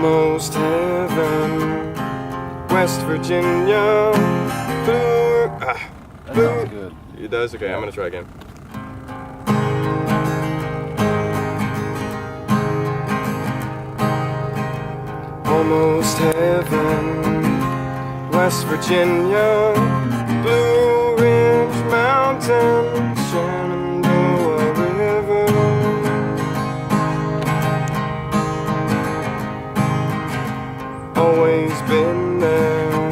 Almost heaven, West Virginia, blue. That sounds good. It does? Okay, I'm gonna try again. Almost heaven, West Virginia, Blue Ridge Mountain, Shenandoah River. Always been there,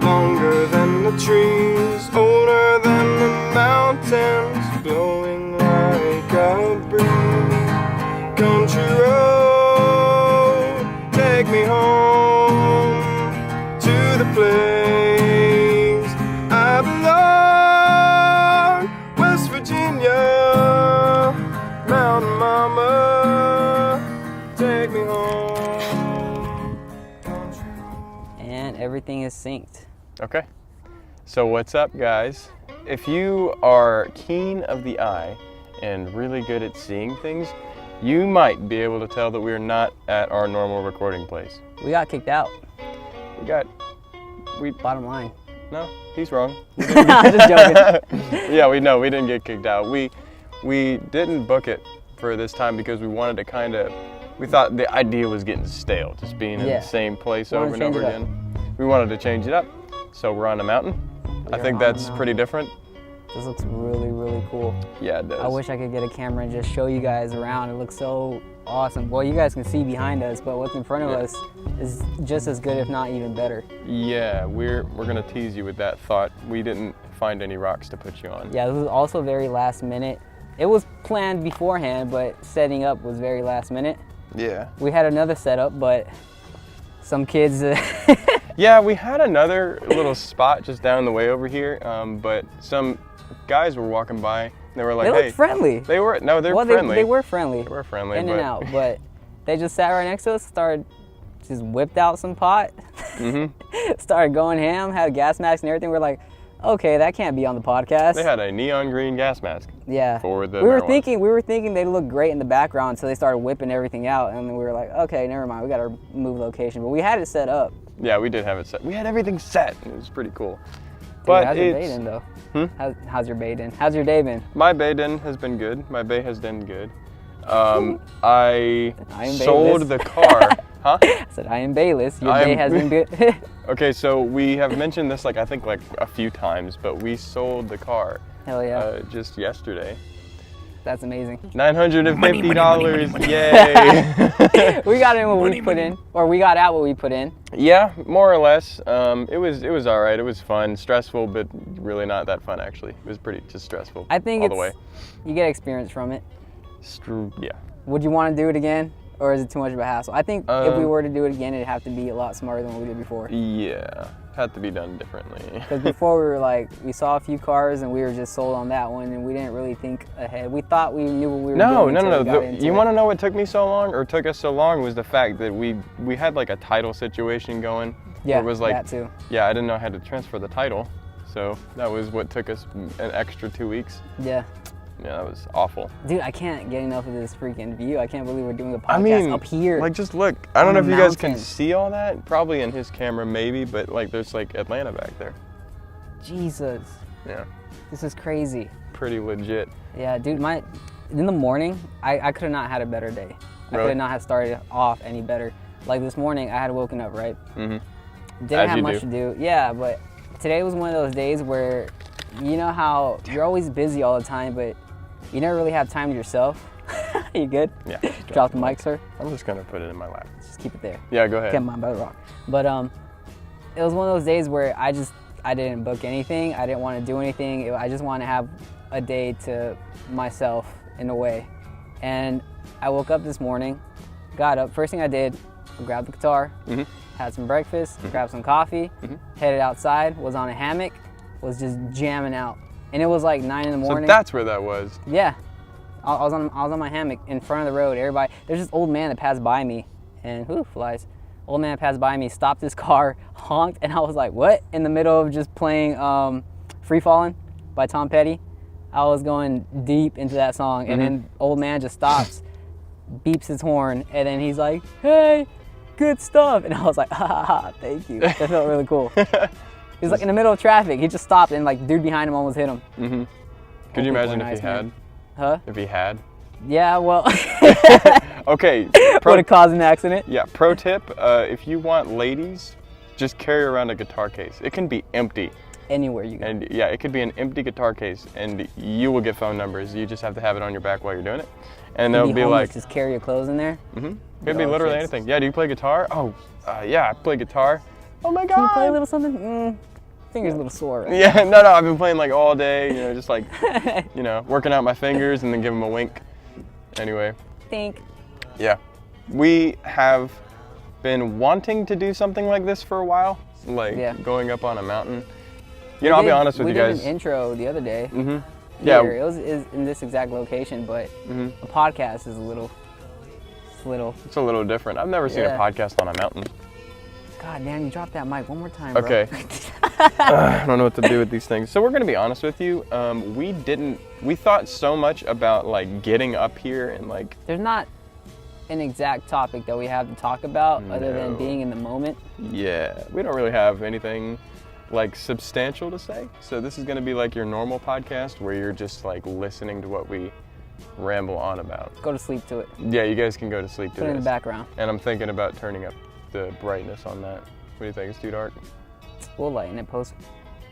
longer than the trees, older than the mountains, blowing like a breeze. Country road, take me home to the place I belong. West Virginia, Mountain Mama, take me home. And everything is synced. Okay. So what's up, guys? If you are keen of the eye and really good at seeing things, you might be able to tell that we're not at our normal recording place. We got kicked out. Bottom line. No, he's wrong. I'm just joking. Yeah, we didn't get kicked out. We didn't book it for this time because we wanted to we thought the idea was getting stale, just being in the same place over and over again. We wanted to change it up. So we're on a mountain. I think that's pretty different. This looks really, really cool. Yeah, it does. I wish I could get a camera and just show you guys around. It looks so awesome. Well, you guys can see behind us, but what's in front of us is just as good, if not even better. Yeah, we're gonna tease you with that thought. We didn't find any rocks to put you on. Yeah, this was also very last minute. It was planned beforehand, but setting up was very last minute. Yeah. We had another setup, but some kids... Yeah, we had another little spot just down the way over here, but some guys were walking by and they were like, they hey. looked friendly. They were, no, they're well, friendly. They were friendly. They were friendly, in and out, but they just sat right next to us, just whipped out some pot, started going ham, had gas masks and everything. We're like, okay, that can't be on the podcast. They had a neon green gas mask. Yeah. For the we marijuana. were thinking they looked great in the background, so they started whipping everything out, and then we were like, okay, never mind, we got to move location. But we had it set up. Yeah, we did have it set. We had everything set. It was pretty cool. Dude, but how's your day been, though? How's your day been? How's your day been? My day has been good. My day has been good. I sold the car. Huh? I said, I am Bayless. Your day has been good. Okay, so we have mentioned this I think a few times, but we sold the car. Hell yeah. Just yesterday. That's amazing. $950, yay! We got in what we put in, or we got out what we put in. Yeah, more or less. It was all right. It was fun, stressful, but really not that fun actually. It was pretty just stressful. I think all the way. You get experience from it. Yeah. Would you want to do it again, or is it too much of a hassle? I think if we were to do it again, it'd have to be a lot smarter than what we did before. Yeah, had to be done differently. Because before we saw a few cars and we were just sold on that one, and we didn't really think ahead. We thought we knew what we were doing. No. You want to know what took us so long was the fact that we had a title situation going. Yeah, it was that too. Yeah, I didn't know how to transfer the title, so that was what took us an extra 2 weeks. Yeah. Yeah, that was awful. Dude, I can't get enough of this freaking view. I can't believe we're doing a podcast up here. Just look. I don't know if you guys can see all that. Probably in his camera, maybe, but there's Atlanta back there. Jesus. Yeah. This is crazy. Pretty legit. Yeah, dude, in the morning, I could have not had a better day. I could have not have started off any better. Like this morning, I had woken up, right? Mm-hmm. Didn't have much to do. Yeah, but today was one of those days where, you know how you're always busy all the time, but you never really have time to yourself. You good? Yeah. Drop the mic, sir. I'm just gonna put it in my lap. Just keep it there. Yeah, go ahead. Kept mine by the rock. But it was one of those days where I didn't book anything. I didn't want to do anything. I just want to have a day to myself in a way. And I woke up this morning, got up. First thing I did, I grabbed the guitar, had some breakfast, grabbed some coffee, headed outside, was on a hammock, was just jamming out. And it was like 9 in the morning. So that's where that was. Yeah. I was on my hammock in front of the road. Everybody, there's this old man that passed by me, and flies. Old man passed by me, stopped his car, honked, and I was like, what? In the middle of just playing Free Fallin' by Tom Petty. I was going deep into that song, and then old man just stops, beeps his horn, and then he's like, hey, good stuff. And I was like, ha, thank you. That felt really cool. He was like in the middle of traffic. He just stopped and like dude behind him almost hit him. Mm-hmm. Could you imagine if he had? Huh? If he had? Yeah, well. Okay. Would have caused an accident. Yeah, pro tip, if you want ladies, just carry around a guitar case. It can be empty. Anywhere you go. And yeah, it could be an empty guitar case and you will get phone numbers. You just have to have it on your back while you're doing it. And they'll be like, just carry your clothes in there. Mm-hmm. Could be literally anything. Yeah, do you play guitar? Oh, yeah, I play guitar. Oh my God. Can you play a little something? Finger's a little sore right Yeah, no, I've been playing like all day, you know, just like, you know, working out my fingers and then give them a wink. Anyway. Think. Yeah. We have been wanting to do something like this for a while, like going up on a mountain. You know, I'll be honest with you guys. We did an intro the other day. Mm-hmm. Yeah. It was in this exact location, but a podcast is a little. It's a little different. I've never seen a podcast on a mountain. God damn, you dropped that mic one more time, bro. Okay. I don't know what to do with these things. So we're gonna be honest with you. We thought so much about like getting up here and like. There's not an exact topic that we have to talk about other than being in the moment. Yeah, we don't really have anything like substantial to say. So this is gonna be like your normal podcast where you're just like listening to what we ramble on about. Go to sleep to it. Yeah, you guys can go to sleep to Put it this. in the background. And I'm thinking about turning up the brightness on that. What do you think? It's too dark? We'll lighten it.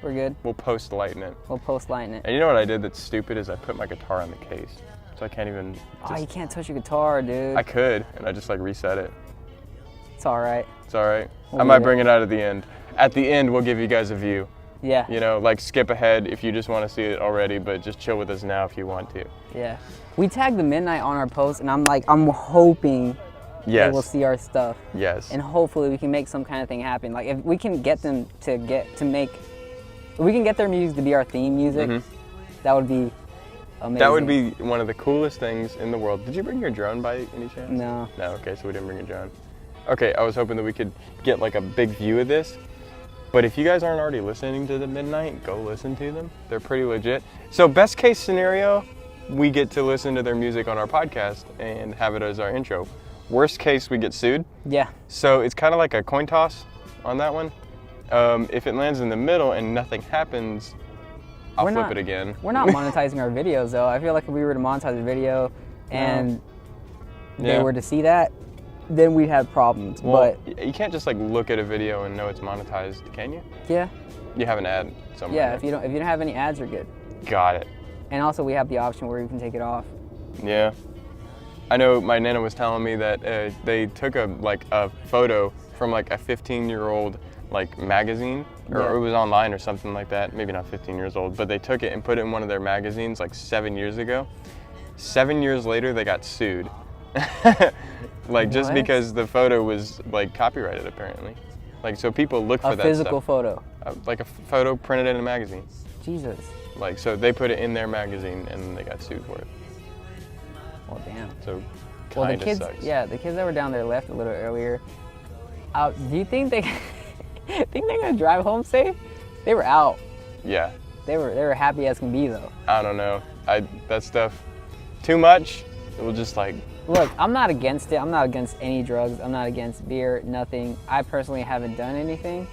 We're good. We'll post lighten it. We'll post lighten it. And you know what I did that's stupid is I put my guitar on the case. So I can't even Oh, you can't touch your guitar, dude. I could, and I just like reset it. It's all right. It's all right. I might bring it out at the end. At the end, we'll give you guys a view. Yeah. You know, like skip ahead if you just want to see it already, but just chill with us now if you want to. Yeah. We tagged the midnight on our post, and I'm hoping they will see our stuff. Yes. And hopefully we can make some kind of thing happen. Like if we can get them to if we can get their music to be our theme music, that would be amazing. That would be one of the coolest things in the world. Did you bring your drone by any chance? No. No, okay, so we didn't bring a drone. Okay, I was hoping that we could get like a big view of this. But if you guys aren't already listening to the Midnight, go listen to them. They're pretty legit. So best case scenario, we get to listen to their music on our podcast and have it as our intro. Worst case, we get sued. Yeah. So it's kind of like a coin toss on that one. If it lands in the middle and nothing happens, I'll flip it again. We're not monetizing our videos though. I feel like if we were to monetize a video and they were to see that, then we'd have problems. Well, but you can't just like look at a video and know it's monetized, can you? Yeah. You have an ad somewhere. Yeah, if you don't have any ads, you're good. Got it. And also we have the option where you can take it off. Yeah. I know my nana was telling me that they took a photo from like a 15-year-old like magazine, or it was online or something like that. Maybe not 15 years old, but they took it and put it in one of their magazines like 7 years ago. 7 years later, they got sued. Like just because the photo was like copyrighted apparently. Like so people look for that stuff. A physical photo. Like a photo printed in a magazine. Jesus. Like so they put it in their magazine and they got sued for it. Well, damn. So the kids, sucks. Yeah, the kids that were down there left a little earlier. Do you think they're gonna drive home safe? They were out. Yeah. They were happy as can be though. I don't know. That stuff too much. It will just like. Look, I'm not against it. I'm not against any drugs. I'm not against beer. Nothing. I personally haven't done anything.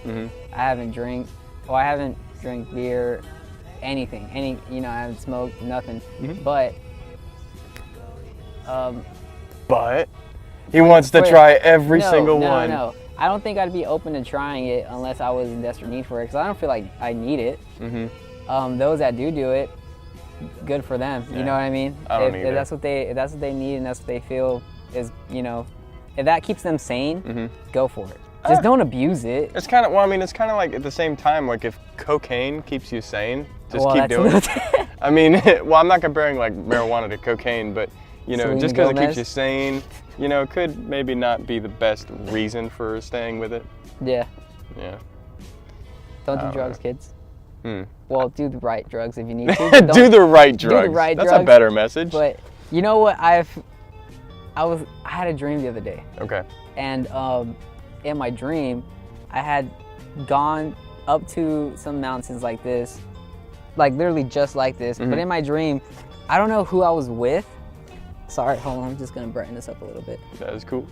I haven't drank beer, anything. I haven't smoked nothing. But he wants to try every single one. No. I don't think I'd be open to trying it unless I was in desperate need for it, because I don't feel like I need it. Those that do it, good for them. You know what I mean? If that's what they need and that's what they feel is, if that keeps them sane, go for it. Just don't abuse it. It's kind of it's kind of like at the same time, like if cocaine keeps you sane, just keep doing it. I mean, I'm not comparing like marijuana to cocaine, but just because it keeps you sane, it could maybe not be the best reason for staying with it. Yeah. Yeah. Don't do drugs, kids. Well, do the right drugs if you need to. Do the right drugs. Do the right That's drugs. a better message. But you know what? I had a dream the other day. Okay. And in my dream, I had gone up to some mountains like this, like literally just like this. But in my dream, I don't know who I was with. Sorry, hold on. I'm just gonna brighten this up a little bit. That is cool.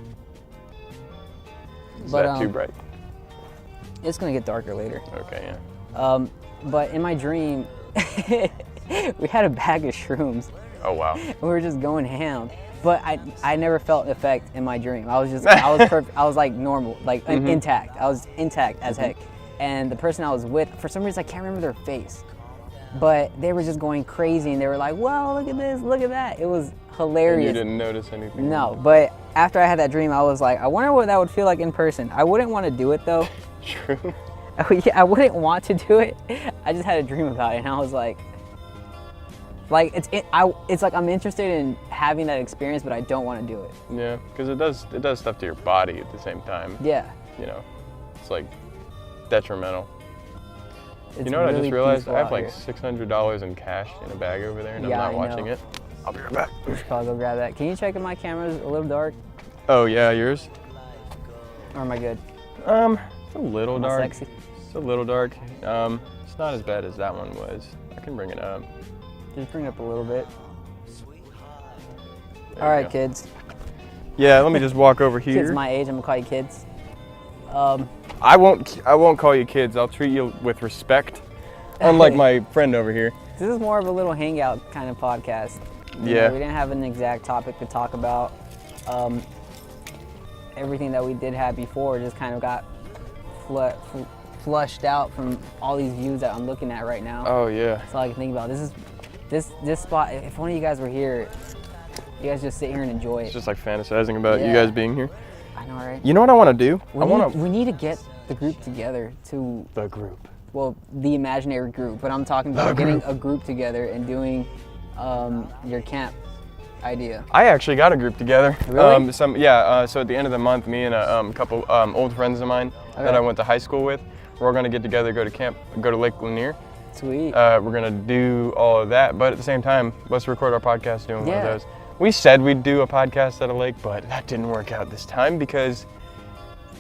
Is that too bright? It's gonna get darker later. Okay, yeah. But in my dream, we had a bag of shrooms. Oh wow. We were just going ham. But I never felt an effect in my dream. I was perfect. I was like normal, like intact. I was intact as heck. And the person I was with, for some reason I can't remember their face, but they were just going crazy and they were like, "Whoa, look at this, look at that." It was hilarious. And you didn't notice anything? No, but after I had that dream, I was like, I wonder what that would feel like in person. I wouldn't want to do it though. True. I wouldn't want to do it. I just had a dream about it and I was like it's like I'm interested in having that experience, but I don't want to do it. Yeah, because it does stuff to your body at the same time. Yeah. You know, it's like detrimental. It's you know what really I just realized? I have like here. $600 in cash in a bag over there, and I'm not watching it. I'll be right back. We should probably go grab that. Can you check if my camera's a little dark? Oh yeah, yours? Or am I good? It's a little Am I dark. sexy? It's a little dark. It's not as bad as that one was. I can bring it up. Just bring it up a little bit. There All we right, go. kids. Yeah, let me just walk over here. Kids my age, I'm gonna call you kids. I won't call you kids. I'll treat you with respect. Unlike my friend over here. This is more of a little hangout kind of podcast. You know, we didn't have an exact topic to talk about. Everything that we did have before just kind of got flushed out from all these views that I'm looking at right now. Oh yeah. That's all I can think about. This spot, if one of you guys were here, you guys just sit here and enjoy it. It's just like fantasizing about you guys being here. I know, right? You know what I want to do? We need to get the group together to... The group. Well, the imaginary group, but I'm talking about getting a group together and doing your camp idea. I actually got a group together. Really? So at the end of the month, me and a couple old friends of mine that I went to high school with, we're going to get together, go to Lake Lanier. Sweet. We're going to do all of that, but at the same time, let's record our podcast doing one of those. We said we'd do a podcast at a lake, but that didn't work out this time because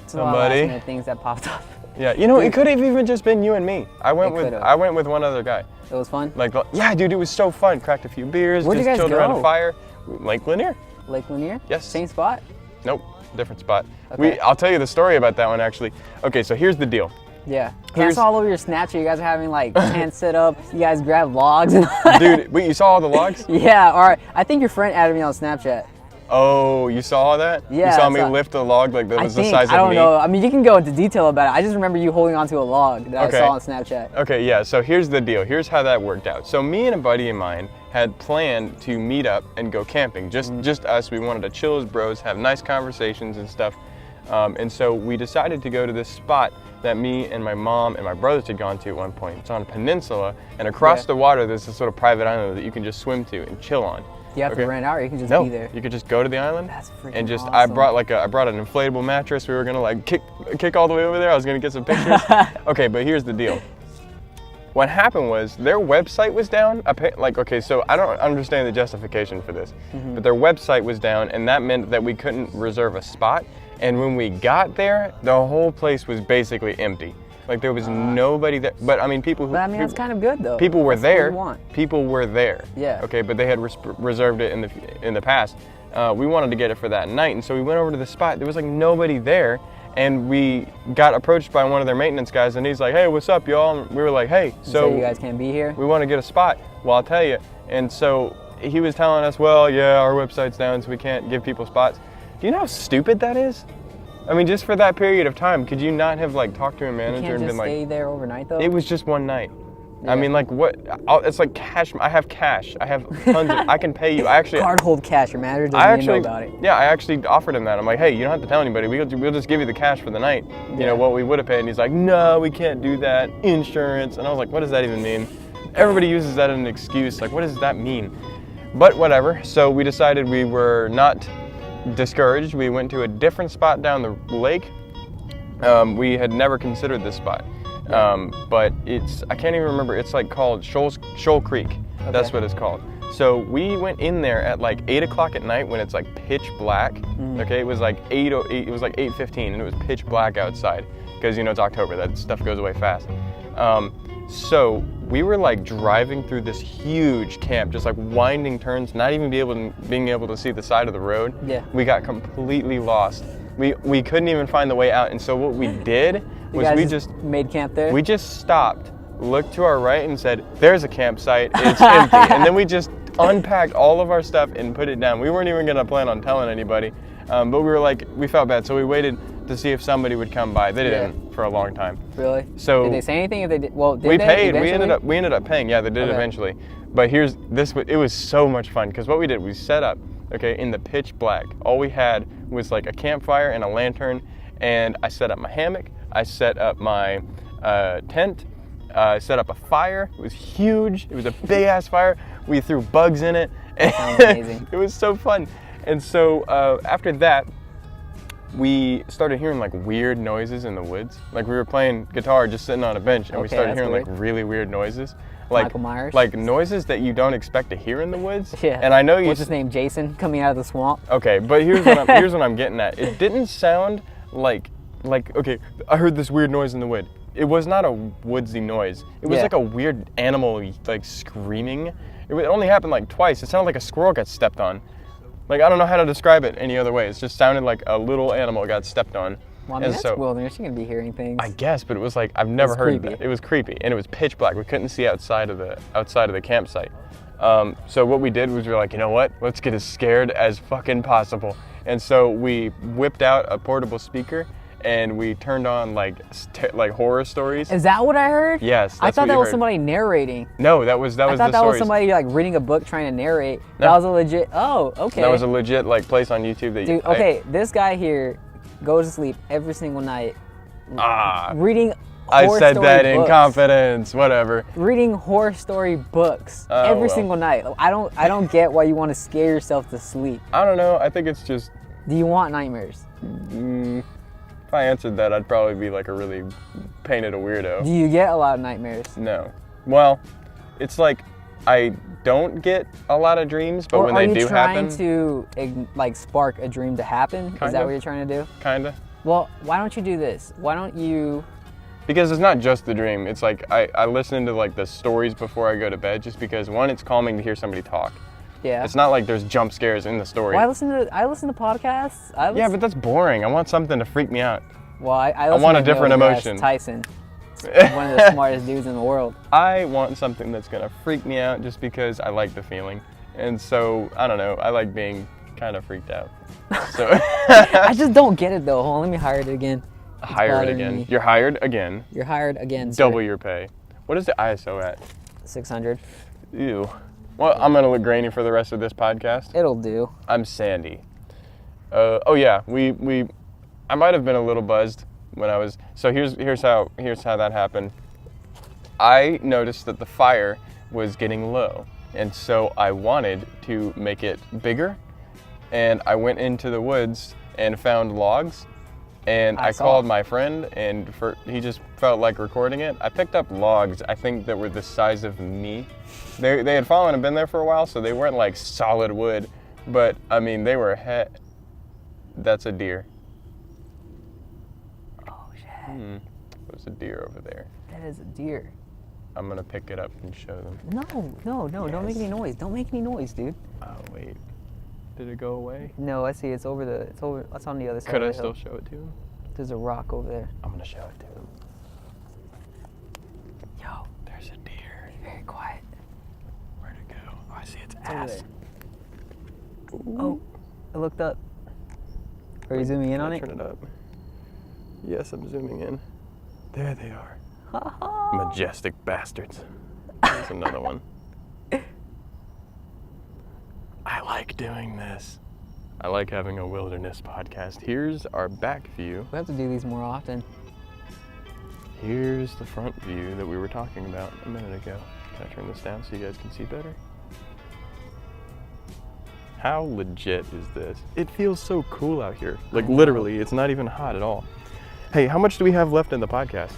somebody... Last-minute things that popped up. Yeah, you know, it could have even just been you and me. I went with one other guy. It was fun? Like, yeah, dude, it was so fun. Cracked a few beers, Where'd you guys chilled go? around a fire. Lake Lanier. Lake Lanier? Yes. Same spot? Nope, different spot. Okay. I'll tell you the story about that one actually. Okay, so here's the deal. Yeah. I saw all over your Snapchat, you guys are having like tent set up, you guys grab logs. Dude, wait, you saw all the logs? Yeah, all right. I think your friend added me on Snapchat. Oh, you saw that? Yeah. You saw me lift a log like that was the size of me? I don't know. I mean, you can go into detail about it. I just remember you holding onto a log that I saw on Snapchat. Okay, yeah, so here's the deal. Here's how that worked out. So me and a buddy of mine had planned to meet up and go camping. Just us. We wanted to chill as bros, have nice conversations and stuff. And so we decided to go to this spot that me and my mom and my brothers had gone to at one point. It's on a peninsula, and across the water there's this sort of private island that you can just swim to and chill on. You have to rent out, or you can just be there? You could just go to the island. That's freaking and just awesome. I brought an inflatable mattress. We were gonna like kick all the way over there. I was gonna get some pictures. Okay, but here's the deal. What happened was their website was down. So I don't understand the justification for this, but their website was down, and that meant that we couldn't reserve a spot. And when we got there, the whole place was basically empty. Like there was nobody there. But I mean, that's kind of good though. People were That's what there. you want. People were there. Yeah. Okay, but they had reserved it in the past. We wanted to get it for that night, and so we went over to the spot. There was like nobody there, and we got approached by one of their maintenance guys, and he's like, "Hey, what's up, y'all?" And we were like, "Hey, so you guys can't be here? We want to get a spot." Well, I'll tell you. And so he was telling us, "Well, yeah, our website's down, so we can't give people spots." Do you know how stupid that is? I mean, just for that period of time, could you not have like talked to a manager and been like, stay there overnight though? It was just one night. Yeah. I mean, like what? It's like cash. I have cash. I have tons of. I can pay you. I actually. Card hold cash. Your manager doesn't even know about it. Yeah, I actually offered him that. I'm like, hey, you don't have to tell anybody. We'll just give you the cash for the night. You know what we would have paid. And he's like, no, we can't do that. Insurance. And I was like, what does that even mean? Everybody uses that as an excuse. Like, what does that mean? But whatever. So we decided we were not discouraged. We went to a different spot down the lake. We had never considered this spot, but I can't even remember. It's like called Shoal Creek. Okay. That's what it's called. So we went in there at like 8 o'clock at night when it's like pitch black. Okay, it was like 8:08. It was like 8:15, and it was pitch black outside because it's October. That stuff goes away fast. So we were like driving through this huge camp, just like winding turns, not even being able to see the side of the road. Yeah. We got completely lost. We couldn't even find the way out, and so what we did You was guys we just made camp there? we just stopped, looked to our right, and said, "There's a campsite. It's empty." And then we just unpacked all of our stuff and put it down. We weren't even gonna plan on telling anybody, but we were like, we felt bad, so we waited to see if somebody would come by. They didn't for a long time. Really? So did they say anything? If they did, well, did we they paid. eventually? We ended up paying. Yeah, they did Okay. eventually. But it was so much fun because what we did, we set up, okay, in the pitch black. All we had was like a campfire and a lantern, and I set up my hammock. I set up my tent. Set up a fire. It was huge. It was a big ass fire. We threw bugs in it. Sounds amazing. It was so fun. And so after that, we started hearing like weird noises in the woods. Like we were playing guitar just sitting on a bench, and we Okay, started that's hearing weird. like really weird noises. Like Michael Myers? Like noises that you don't expect to hear in the woods. Yeah. And I know you. What's his name? Jason coming out of the swamp. Okay, but here's what I'm getting at. It didn't sound like okay, I heard this weird noise in the wood. It was not a woodsy noise. It was Yeah. like a weird animal like screaming. It only happened like twice. It sounded like a squirrel got stepped on. Like I don't know how to describe it any other way. It just sounded like a little animal got stepped on. Well, I mean, that's wilderness. You're gonna be hearing things. I guess, but it was like I've never heard creepy. that. It was creepy, and it was pitch black. We couldn't see outside of the campsite. So what we did was we were like, you know what? Let's get as scared as fucking possible. And so we whipped out a portable speaker, and we turned on like horror stories. Is that what I heard? Yes, I that's thought what that you was heard. somebody narrating. No, that was I the thought that was stories. somebody like reading a book trying to narrate. No. That was a legit. Oh, okay. That was a legit like place on YouTube that Dude, okay, this guy here goes to sleep every single night reading I horror said story that in books. confidence. Whatever. Reading horror story books Oh, every well. single night. I don't get why you want to scare yourself to sleep. I don't know. I think it's just. Do you want nightmares? If I answered that, I'd probably be like a really painted a weirdo. Do you get a lot of nightmares? No. Well, it's like I don't get a lot of dreams, but Or when are they you do trying happen, to like spark a dream to happen? Is Kinda. that what you're trying to do? kinda. Well, why don't you do this? Why don't you? Because it's not just the dream. It's like I listen to like the stories before I go to bed, just because one, it's calming to hear somebody talk. Yeah. It's not like there's jump scares in the story. Well, I listen to podcasts. Yeah, but that's boring. I want something to freak me out. Well, I listen want to a different Neil deGrasse emotion. Tyson, one of the smartest dudes in the world. I want something that's gonna freak me out just because I like the feeling. And so, I don't know, I like being kind of freaked out. So I just don't get it though. Hold on, let me hire it again. It's hire it bothering again. me. You're hired again. You're hired again. Sir. Double your pay. What is the ISO at? 600. Ew. Well, I'm gonna look grainy for the rest of this podcast. It'll do. I'm Sandy. Oh yeah, I might have been a little buzzed when I was. So here's how that happened. I noticed that the fire was getting low, and so I wanted to make it bigger. And I went into the woods and found logs, and I saw. called my friend, and he just felt like recording it. I picked up logs, I think, that were the size of me. They had fallen and been there for a while, so they weren't like solid wood, but I mean they were That's a deer. Oh shit. There's a deer over there. That is a deer. I'm gonna pick it up and show them. No, don't make any noise. Don't make any noise, dude. Oh wait, did it go away? No, I see. It's on the other side Could of I the still hill. show it to him? There's a rock over there. I'm gonna show it to him. Yo, There's a deer. be very quiet. Where'd it go? Oh, I see its over ass. Oh, I looked up. Are you zooming in on it? Turn it up. Yes, I'm zooming in. There they are. Majestic bastards. There's another one. I like doing this. I like having a wilderness podcast. Here's our back view. We have to do these more often. Here's the front view that we were talking about a minute ago. Can I turn this down so you guys can see better? How legit is this? It feels so cool out here. Like literally, it's not even hot at all. Hey, how much do we have left in the podcast?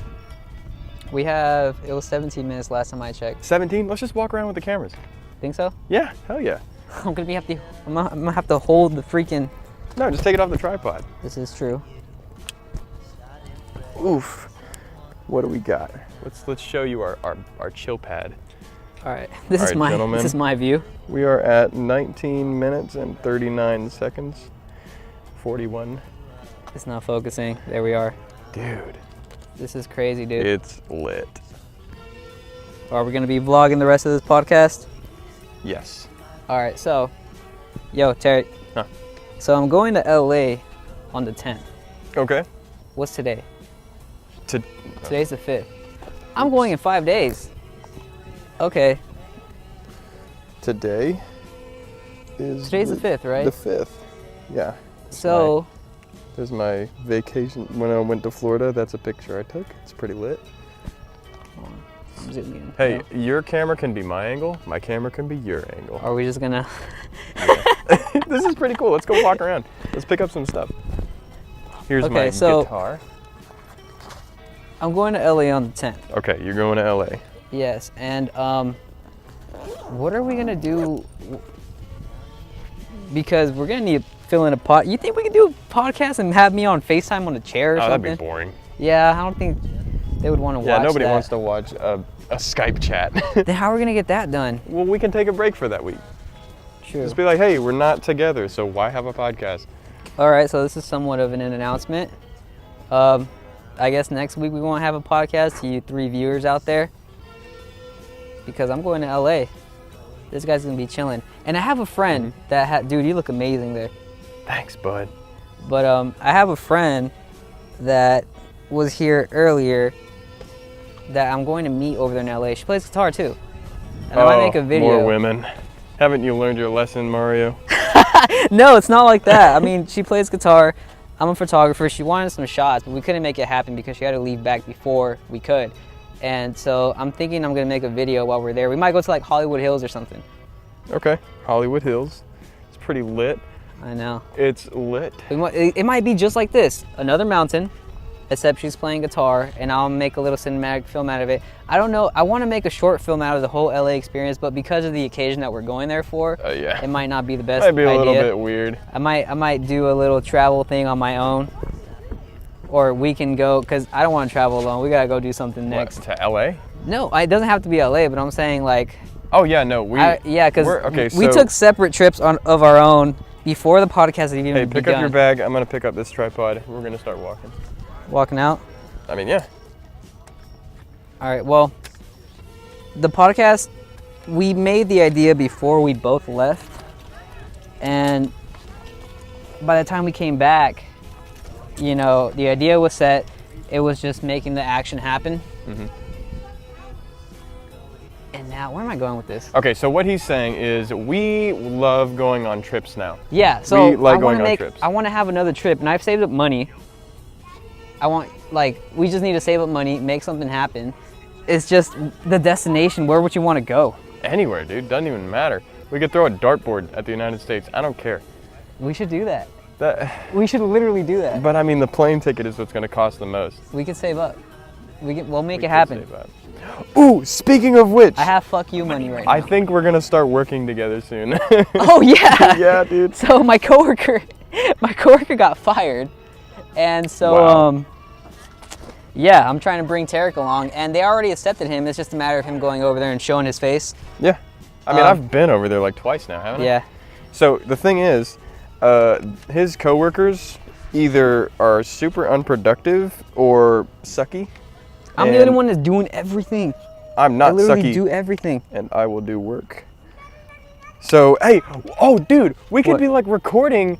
It was 17 minutes last time I checked. 17? Let's just walk around with the cameras. Think so? Yeah, hell yeah. I'm gonna have to hold the freaking. No, just take it off the tripod. This is true. Oof. What do we got? Let's show you our chill pad. All right, All right, gentlemen. this is my view. We are at 19 minutes and 39 seconds. 41. It's not focusing. There we are. Dude. This is crazy, dude. It's lit. Are we gonna be vlogging the rest of this podcast? Yes. All right, so, yo, Tarik. Huh. So I'm going to LA on the 10th. Okay. What's today? Today's the 5th. I'm going in 5 days. Okay. Today is... Today's the 5th, right? The 5th. Yeah. So... There's my vacation when I went to Florida. That's a picture I took. It's pretty lit. I'm zooming in. Hey, your camera can be my angle. My camera can be your angle. Are we just gonna... This is pretty cool. Let's go walk around. Let's pick up some stuff. Here's my guitar. I'm going to LA on the 10th. Okay, you're going to LA. Yes, and what are we gonna do? Because we're gonna need to fill in a pot. You think we can do a podcast and have me on FaceTime on a chair or something? That'd be boring. Yeah, I don't think they would want to watch that. Yeah, nobody wants to watch a Skype chat. Then how are we gonna get that done? Well, we can take a break for that week. True. Just be like, hey, we're not together, so why have a podcast? All right, so this is somewhat of an announcement. I guess next week we won't have a podcast to you 3 viewers out there because I'm going to LA. This guy's gonna be chilling. And I have a friend that dude, you look amazing there. Thanks, bud. But I have a friend that was here earlier that I'm going to meet over there in LA. She plays guitar too. And I might make a video. More women. Haven't you learned your lesson, Mario? No, it's not like that. I mean, she plays guitar. I'm a photographer. She wanted some shots, but we couldn't make it happen because she had to leave back before we could. And so I'm thinking I'm gonna make a video while we're there. We might go to like Hollywood Hills or something. Okay, Hollywood Hills. It's pretty lit. I know. It's lit. It might be just like this, another mountain, except she's playing guitar, and I'll make a little cinematic film out of it. I don't know, I want to make a short film out of the whole LA experience, but because of the occasion that we're going there for, yeah, it might not be the best idea. Might be a little idea. bit weird. I might do a little travel thing on my own, or we can go, because I don't want to travel alone. We gotta go do something next. What, to LA? No, it doesn't have to be LA, but I'm saying like. Oh yeah, no, because we took separate trips of our own before the podcast had even begun. Hey, pick up your bag. I'm gonna pick up this tripod. We're gonna start walking. Walking out? I mean, yeah. All right, well, the podcast, we made the idea before we both left, and by the time we came back, you know, the idea was set. It was just making the action happen. Mm-hmm. And now, where am I going with this? Okay, so what he's saying is we love going on trips now. Yeah, so we like going on trips. I want to have another trip, and I've saved up money. We just need to save up money, make something happen. It's just the destination. Where would you want to go? Anywhere, dude. Doesn't even matter. We could throw a dartboard at the United States. I don't care. We should do that. We should literally do that. But I mean, the plane ticket is what's going to cost the most. We could save up. We'll make it happen. Ooh, speaking of which, I have fuck you money right now. I think we're gonna start working together soon. Oh yeah. Yeah, dude. So my coworker got fired, and so wow. Yeah, I'm trying to bring Tarik along, and they already accepted him. It's just a matter of him going over there and showing his face. Yeah, I mean, I've been over there like twice now, haven't I? Yeah. So the thing is, his coworkers either are super unproductive or sucky. I'm the only one that's doing everything. I'm not I literally sucky. do everything. And I will do work. So, hey, oh, dude, we could be like recording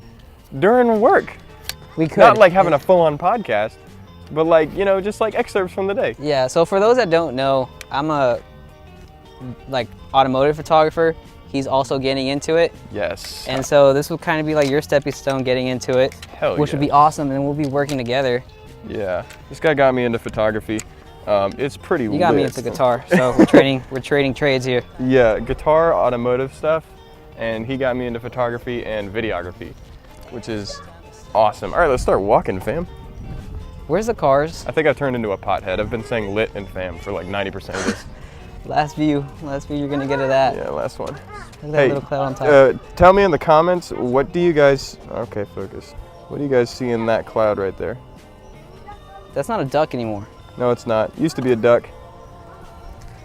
during work. We could. Not like having a full-on podcast, but like, you know, just like excerpts from the day. Yeah, so for those that don't know, I'm a automotive photographer. He's also getting into it. Yes. And so this will kind of be like your stepping stone getting into it. Hell which yeah. would be awesome, and we'll be working together. Yeah, this guy got me into photography. It's pretty lit. You got me into guitar, so we're trading trades here. Yeah, guitar, automotive stuff, and he got me into photography and videography, which is awesome. All right, let's start walking, fam. Where's the cars? I think I've turned into a pothead. I've been saying lit and fam for like 90% of this. Last view, you're gonna get to that. Yeah, last one. Look at that little cloud on top. Tell me in the comments, what do you guys, okay, focus. What do you guys see in that cloud right there? That's not a duck anymore. No, it's not. Used to be a duck.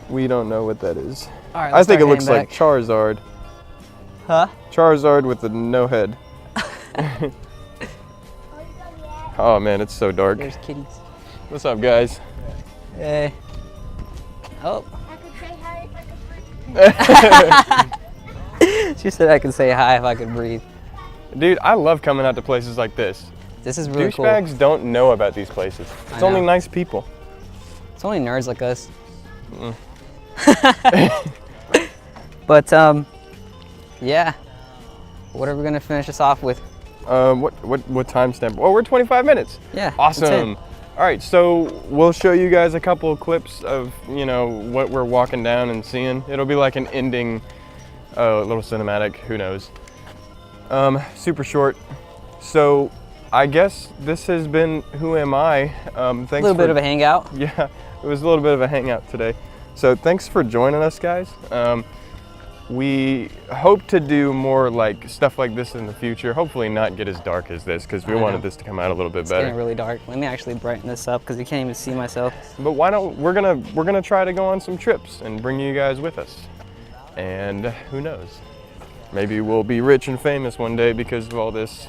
We don't know what that is. All right, I think it looks like Charizard. Huh? Charizard with the no head. Oh man, it's so dark. There's kitties. What's up, guys? Hey. Oh. I could say hi if I could breathe. She said I could say hi if I could breathe. Dude, I love coming out to places like this. This is really cool. Douchebags don't know about these places. It's only nice people. It's only nerds like us. Mm. But yeah. What are we gonna finish this off with? What timestamp? Oh, we're 25 minutes. Yeah. Awesome. All right, so we'll show you guys a couple of clips of, you know, what we're walking down and seeing. It'll be like an ending, little cinematic, who knows. Super short. So I guess this has been Who Am I? Thanks a little bit of a hangout. Yeah, it was a little bit of a hangout today. So thanks for joining us, guys. We hope to do more like stuff like this in the future. Hopefully not get as dark as this, because we wanted this to come out a little bit better. It's getting really dark. Let me actually brighten this up because you can't even see myself. But why don't we're gonna try to go on some trips and bring you guys with us. And who knows? Maybe we'll be rich and famous one day because of all this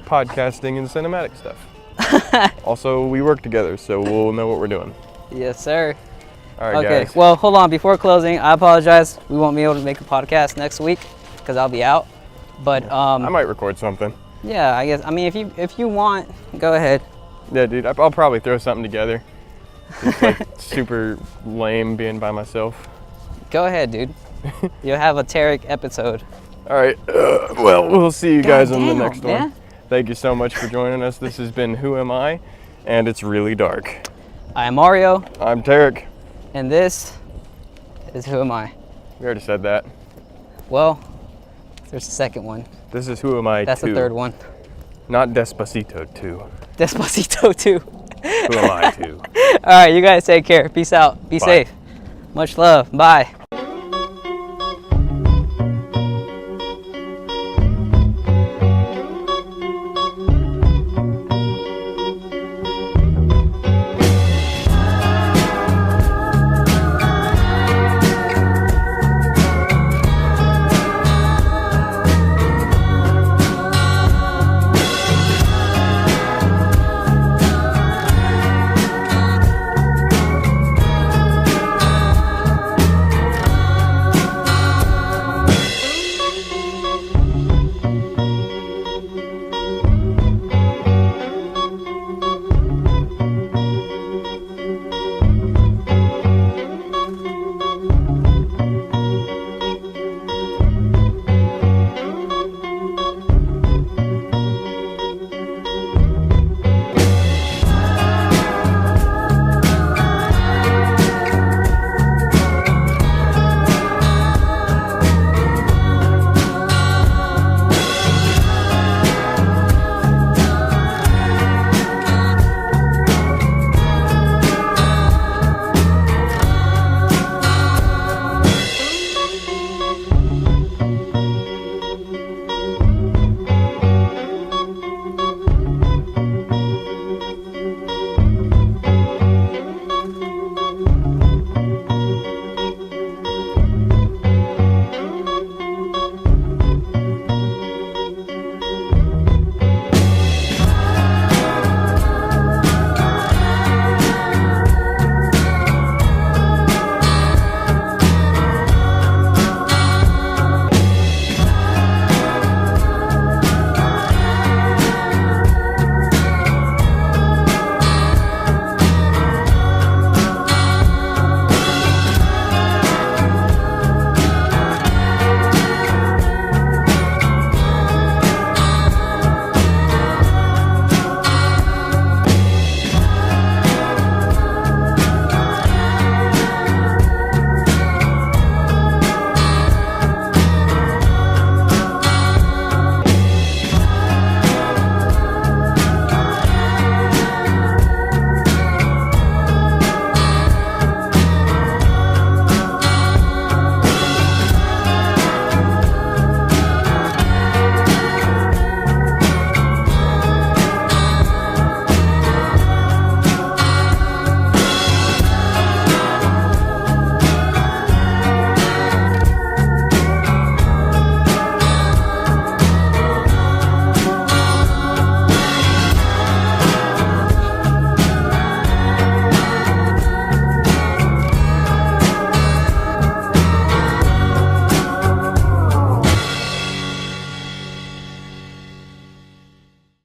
podcasting and cinematic stuff. Also, we work together, so we'll know what we're doing. Yes, sir. All right, okay, guys. well, hold on. Before closing, I apologize. We won't be able to make a podcast next week because I'll be out. But I might record something. Yeah, I guess. I mean, if you want, go ahead. Yeah, dude. I'll probably throw something together. It's like super lame being by myself. Go ahead, dude. You'll have a Tarik episode. All right. Well, we'll see you guys in the next man. one. Thank you so much for joining us. This has been Who Am I? And it's really dark. I'm Mario. I'm Tarik. And this is Who Am I? We already said that. Well, there's a second one. This is Who Am I 2. That's the third one. Not Despacito 2. Despacito 2. Who Am I 2? All right, you guys take care. Peace out. Be safe. Much love. Bye.